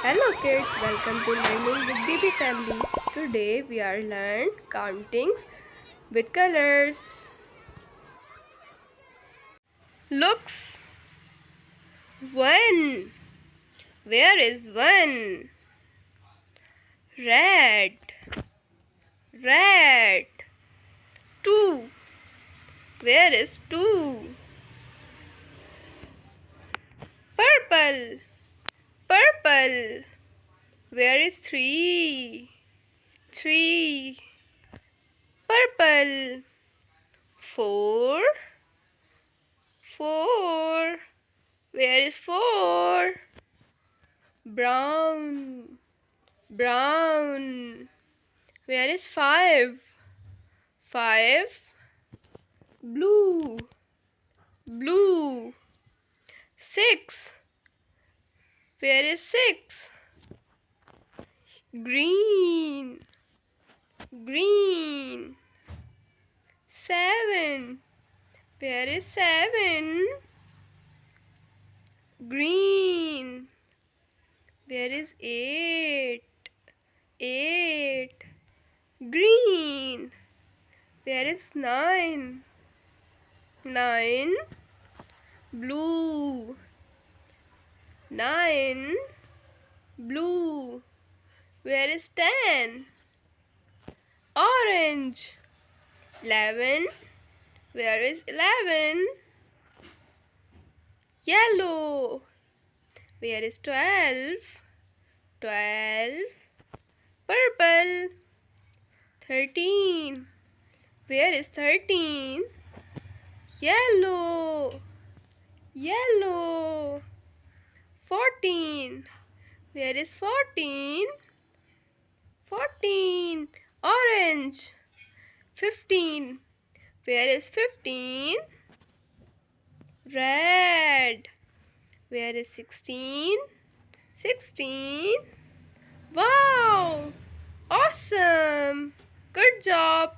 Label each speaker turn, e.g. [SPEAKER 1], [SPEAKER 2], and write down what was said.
[SPEAKER 1] Hello kids, welcome to Learning with DB Family. Today we are learn countings with colors. Looks. One. Where is one? Red. Red. Two. Where is two? Purple. Purple. Where is three? Three. Purple. Four. Four. Where is four? Brown. Brown. Where is five? Five. Blue. Blue. Six. Where is six? Green. Green. Seven. Where is seven? Green. Where is eight? Eight. Green. Where is nine? Nine. Blue. Nine. Blue. Where is 10? Orange. 11. Where is 11? Yellow. Where is 12? 12. Purple. 13. Where is 13? Yellow. Yellow. 14. Where is 14? 14. Orange. 15. Where is 15? Red. Where is 16? 16. Wow! Awesome! Good job!